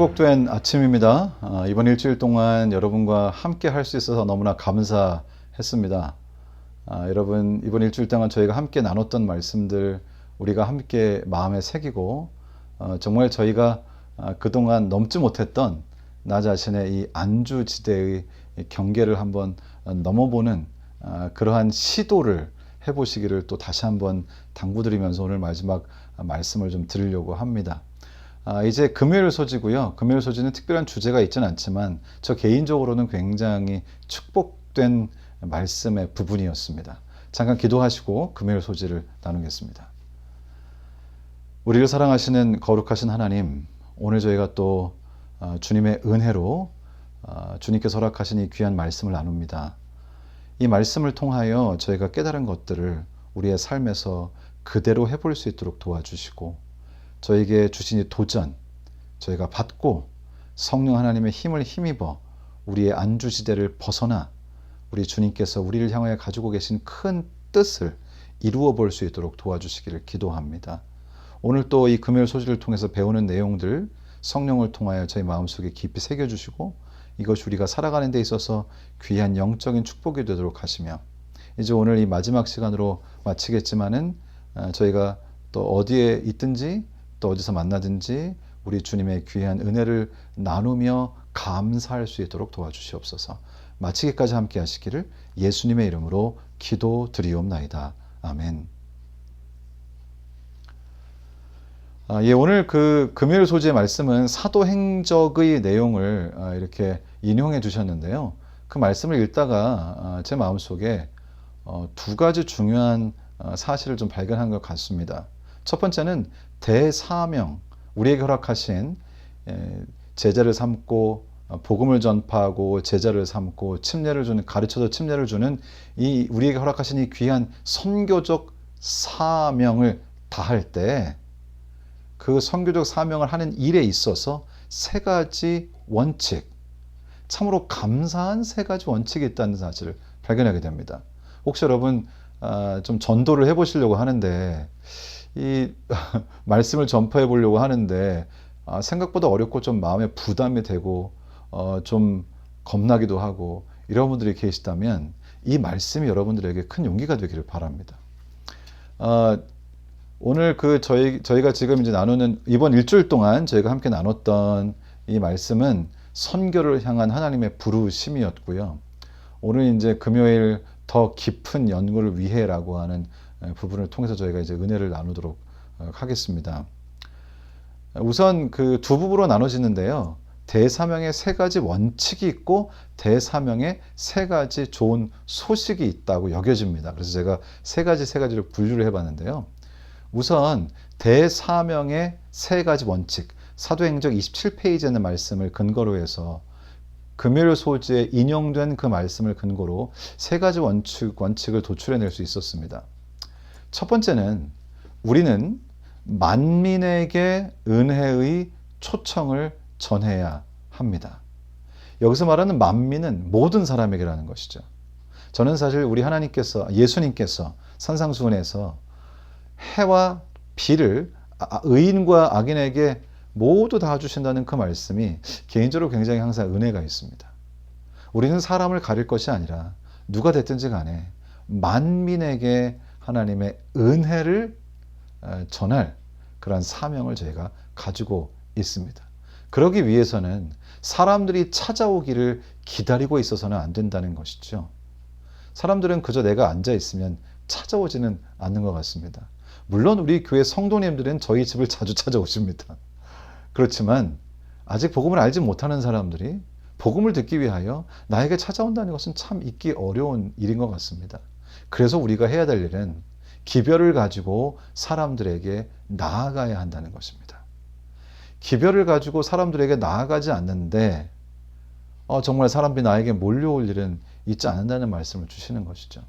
축복된 아침입니다. 이번 일주일 동안 여러분과 함께 할 수 있어서 너무나 감사했습니다. 여러분, 이번 일주일 동안 저희가 함께 나눴던 말씀들 우리가 함께 마음에 새기고 정말 저희가 그동안 넘지 못했던 나 자신의 이 안주지대의 경계를 한번 넘어보는 그러한 시도를 해보시기를 또 다시 한번 당부드리면서 오늘 마지막 말씀을 좀 드리려고 합니다. 이제 금요일 소지고요. 금요일 소지는 특별한 주제가 있지는 않지만 저 개인적으로는 굉장히 축복된 말씀의 부분이었습니다. 잠깐 기도하시고 금요일 소지를 나누겠습니다. 우리를 사랑하시는 거룩하신 하나님, 오늘 저희가 또 주님의 은혜로 주님께서 허락하신 이 귀한 말씀을 나눕니다. 이 말씀을 통하여 저희가 깨달은 것들을 우리의 삶에서 그대로 해볼 수 있도록 도와주시고 저에게 주신 이 도전, 저희가 받고 성령 하나님의 힘을 힘입어 우리의 안주지대를 벗어나 우리 주님께서 우리를 향하여 가지고 계신 큰 뜻을 이루어 볼 수 있도록 도와주시기를 기도합니다. 오늘 또 이 금요일 소지를 통해서 배우는 내용들 성령을 통하여 저희 마음속에 깊이 새겨주시고 이것이 우리가 살아가는 데 있어서 귀한 영적인 축복이 되도록 하시며 이제 오늘 이 마지막 시간으로 마치겠지만은 저희가 또 어디에 있든지 또 어디서 만나든지 우리 주님의 귀한 은혜를 나누며 감사할 수 있도록 도와주시옵소서. 마치기까지 함께 하시기를 예수님의 이름으로 기도드리옵나이다. 아멘. 오늘 그 금요일 소지의 말씀은 사도행적의 내용을 이렇게 인용해 주셨는데요. 그 말씀을 읽다가 제 마음속에 두 가지 중요한 사실을 좀 발견한 것 같습니다. 첫 번째는 대사명, 우리에게 허락하신 제자를 삼고 복음을 전파하고 제자를 삼고 침례를 주는, 가르쳐서 침례를 주는 이 우리에게 허락하신 이 귀한 선교적 사명을 다할 때 그 선교적 사명을 하는 일에 있어서 세 가지 원칙, 참으로 감사한 세 가지 원칙이 있다는 사실을 발견하게 됩니다. 혹시 여러분 좀 전도를 해보시려고 하는데 이 말씀을 전파해 보려고 하는데 생각보다 어렵고 좀 마음에 부담이 되고 좀 겁나기도 하고 이런 분들이 계시다면 이 말씀이 여러분들에게 큰 용기가 되기를 바랍니다. 오늘 저희가 지금 이제 나누는 이번 일주일 동안 저희가 함께 나눴던 이 말씀은 선교를 향한 하나님의 부르심이었고요. 오늘 이제 금요일 더 깊은 연구를 위해라고 하는 부분을 통해서 저희가 이제 은혜를 나누도록 하겠습니다. 우선 그 두 부분으로 나눠지는데요. 대사명의 세 가지 원칙이 있고 대사명의 세 가지 좋은 소식이 있다고 여겨집니다. 그래서 제가 세 가지를 분류를 해봤는데요. 우선 대사명의 세 가지 원칙, 사도행적 27페이지에 있는 말씀을 근거로 해서 금요일 소지에 인용된 그 말씀을 근거로 세 가지 원칙을 도출해낼 수 있었습니다. 첫 번째는 우리는 만민에게 은혜의 초청을 전해야 합니다. 여기서 말하는 만민은 모든 사람에게라는 것이죠. 저는 사실 우리 하나님께서, 예수님께서 산상수훈에서 해와 비를 의인과 악인에게 모두 다 주신다는 그 말씀이 개인적으로 굉장히 항상 은혜가 있습니다. 우리는 사람을 가릴 것이 아니라 누가 됐든지 간에 만민에게 하나님의 은혜를 전할 그런 사명을 저희가 가지고 있습니다. 그러기 위해서는 사람들이 찾아오기를 기다리고 있어서는 안 된다는 것이죠. 사람들은 그저 내가 앉아 있으면 찾아오지는 않는 것 같습니다. 물론 우리 교회 성도님들은 저희 집을 자주 찾아오십니다. 그렇지만 아직 복음을 알지 못하는 사람들이 복음을 듣기 위하여 나에게 찾아온다는 것은 참 잊기 어려운 일인 것 같습니다. 그래서 우리가 해야 될 일은 기별을 가지고 사람들에게 나아가야 한다는 것입니다. 기별을 가지고 사람들에게 나아가지 않는데 정말 사람들이 나에게 몰려올 일은 있지 않는다는 말씀을 주시는 것이죠.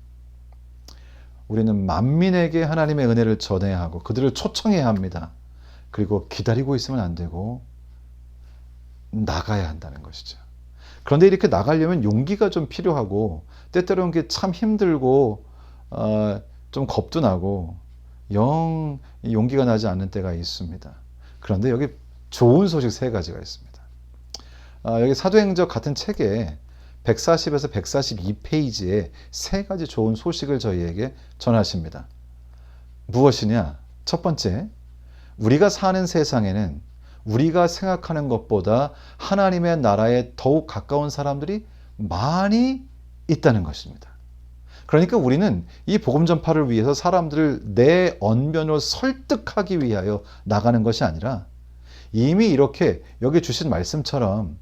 우리는 만민에게 하나님의 은혜를 전해야 하고 그들을 초청해야 합니다. 그리고 기다리고 있으면 안 되고 나가야 한다는 것이죠. 그런데 이렇게 나가려면 용기가 좀 필요하고 때때로는 그게 참 힘들고 좀 겁도 나고 영 용기가 나지 않는 때가 있습니다. 그런데 여기 좋은 소식 세 가지가 있습니다. 여기 사도행전 같은 책에 140에서 142페이지에 세 가지 좋은 소식을 저희에게 전하십니다. 무엇이냐? 첫 번째, 우리가 사는 세상에는 우리가 생각하는 것보다 하나님의 나라에 더욱 가까운 사람들이 많이 있다는 것입니다. 그러니까 우리는 이 복음 전파를 위해서 사람들을 내 언변으로 설득하기 위하여 나가는 것이 아니라 이미 이렇게 여기 주신 말씀처럼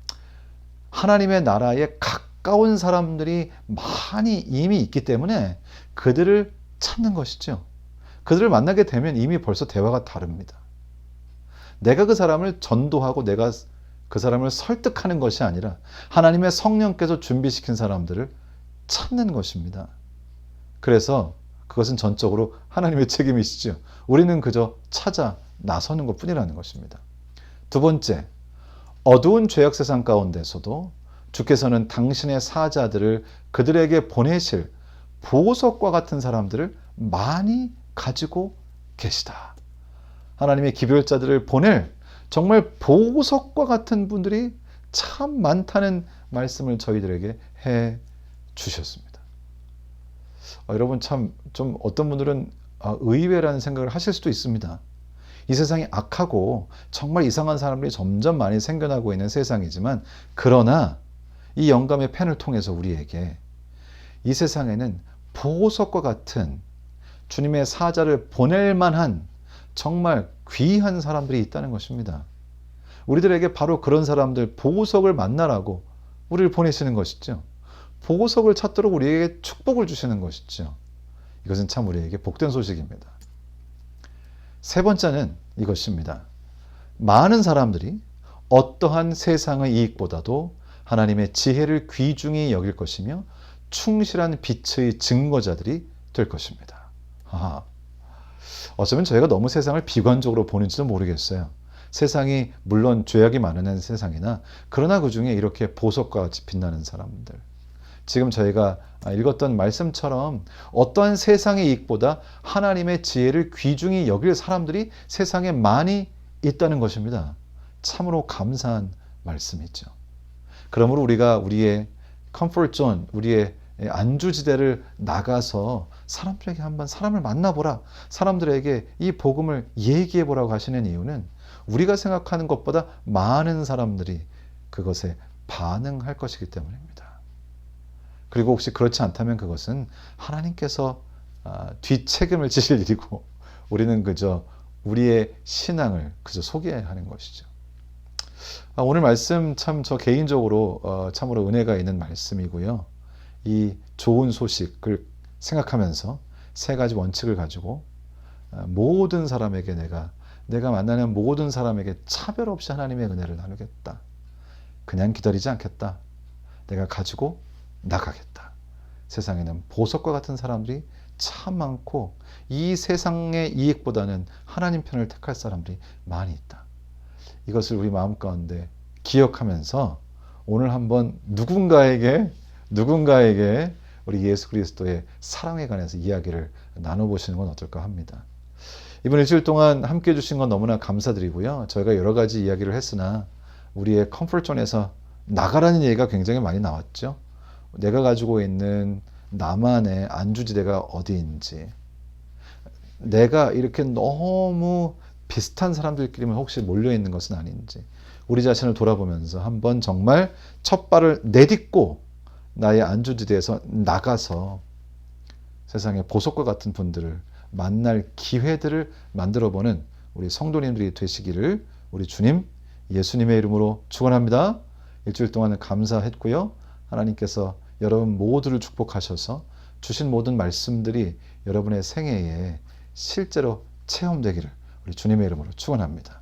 하나님의 나라에 가까운 사람들이 많이 이미 있기 때문에 그들을 찾는 것이죠. 그들을 만나게 되면 이미 벌써 대화가 다릅니다. 내가 그 사람을 전도하고 내가 그 사람을 설득하는 것이 아니라 하나님의 성령께서 준비시킨 사람들을 찾는 것입니다. 그래서 그것은 전적으로 하나님의 책임이시죠. 우리는 그저 찾아 나서는 것뿐이라는 것입니다. 두 번째, 어두운 죄악 세상 가운데서도 주께서는 당신의 사자들을 그들에게 보내실 보석과 같은 사람들을 많이 가지고 계시다. 하나님의 기별자들을 보낼 정말 보석과 같은 분들이 참 많다는 말씀을 저희들에게 해 주셨습니다. 여러분 참 좀 어떤 분들은 의외라는 생각을 하실 수도 있습니다. 이 세상이 악하고 정말 이상한 사람들이 점점 많이 생겨나고 있는 세상이지만 그러나 이 영감의 펜을 통해서 우리에게 이 세상에는 보석과 같은 주님의 사자를 보낼 만한 정말 귀한 사람들이 있다는 것입니다. 우리들에게 바로 그런 사람들 보석을 만나라고 우리를 보내시는 것이죠. 보석을 찾도록 우리에게 축복을 주시는 것이죠. 이것은 참 우리에게 복된 소식입니다. 세 번째는 이것입니다. 많은 사람들이 어떠한 세상의 이익보다도 하나님의 지혜를 귀중히 여길 것이며 충실한 빛의 증거자들이 될 것입니다. 어쩌면 저희가 너무 세상을 비관적으로 보는지도 모르겠어요. 세상이 물론 죄악이 많은 세상이나 그러나 그 중에 이렇게 보석과 같이 빛나는 사람들, 지금 저희가 읽었던 말씀처럼 어떠한 세상의 이익보다 하나님의 지혜를 귀중히 여길 사람들이 세상에 많이 있다는 것입니다. 참으로 감사한 말씀이죠. 그러므로 우리가 우리의 컴포트 존, 우리의 안주지대를 나가서 사람들에게 한번 사람을 만나보라, 사람들에게 이 복음을 얘기해보라고 하시는 이유는 우리가 생각하는 것보다 많은 사람들이 그것에 반응할 것이기 때문입니다. 그리고 혹시 그렇지 않다면 그것은 하나님께서 뒷책임을 지실 일이고 우리는 그저 우리의 신앙을 그저 소개하는 것이죠. 오늘 말씀 참 저 개인적으로 참으로 은혜가 있는 말씀이고요. 이 좋은 소식을 생각하면서 세 가지 원칙을 가지고 모든 사람에게 내가 만나는 모든 사람에게 차별 없이 하나님의 은혜를 나누겠다. 그냥 기다리지 않겠다. 내가 가지고 나가겠다. 세상에는 보석과 같은 사람들이 참 많고 이 세상의 이익보다는 하나님 편을 택할 사람들이 많이 있다. 이것을 우리 마음 가운데 기억하면서 오늘 한번 누군가에게 우리 예수 그리스도의 사랑에 관해서 이야기를 나눠보시는 건 어떨까 합니다. 이번 일주일 동안 함께해 주신 건 너무나 감사드리고요. 저희가 여러 가지 이야기를 했으나 우리의 컴포트존에서 나가라는 얘기가 굉장히 많이 나왔죠. 내가 가지고 있는 나만의 안주지대가 어디인지, 내가 이렇게 너무 비슷한 사람들끼리만 혹시 몰려있는 것은 아닌지 우리 자신을 돌아보면서 한번 정말 첫 발을 내딛고 나의 안주지대에서 나가서 세상의 보석과 같은 분들을 만날 기회들을 만들어보는 우리 성도님들이 되시기를 우리 주님 예수님의 이름으로 축원합니다. 일주일 동안 감사했고요. 하나님께서 여러분 모두를 축복하셔서 주신 모든 말씀들이 여러분의 생애에 실제로 체험되기를 우리 주님의 이름으로 축원합니다.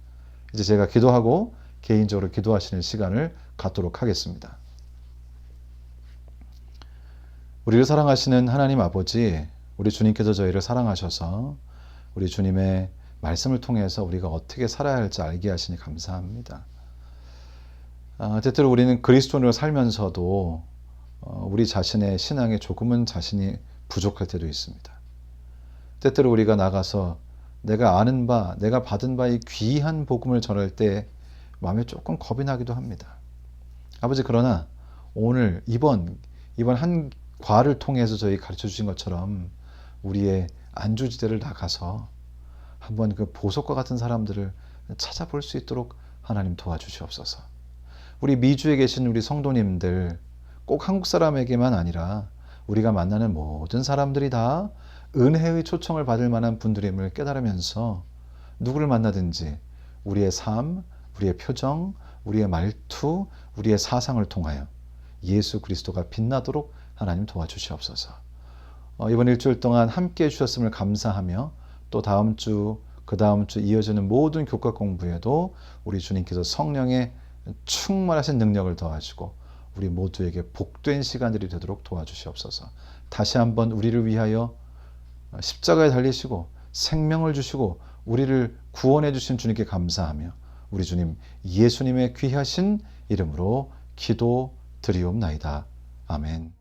이제 제가 기도하고 개인적으로 기도하시는 시간을 갖도록 하겠습니다. 우리를 사랑하시는 하나님 아버지, 우리 주님께서 저희를 사랑하셔서 우리 주님의 말씀을 통해서 우리가 어떻게 살아야 할지 알게 하시니 감사합니다. 때때로 우리는 그리스도인으로 살면서도 우리 자신의 신앙에 조금은 자신이 부족할 때도 있습니다. 때때로 우리가 나가서 내가 아는 바, 내가 받은 바의 귀한 복음을 전할 때 마음에 조금 겁이 나기도 합니다. 아버지, 그러나 오늘 이번 한 과를 통해서 저희 가르쳐 주신 것처럼 우리의 안주지대를 나가서 한번 그 보석과 같은 사람들을 찾아볼 수 있도록 하나님 도와주시옵소서. 우리 미주에 계신 우리 성도님들, 꼭 한국 사람에게만 아니라 우리가 만나는 모든 사람들이 다 은혜의 초청을 받을 만한 분들임을 깨달으면서 누구를 만나든지 우리의 삶, 우리의 표정, 우리의 말투, 우리의 사상을 통하여 예수 그리스도가 빛나도록 하나님 도와주시옵소서. 이번 일주일 동안 함께 해주셨음을 감사하며 또 다음 주, 그 다음 주 이어지는 모든 교과 공부에도 우리 주님께서 성령의 충만하신 능력을 더하시고 우리 모두에게 복된 시간들이 되도록 도와주시옵소서. 다시 한번 우리를 위하여 십자가에 달리시고 생명을 주시고 우리를 구원해 주신 주님께 감사하며 우리 주님 예수님의 귀하신 이름으로 기도 드리옵나이다. 아멘.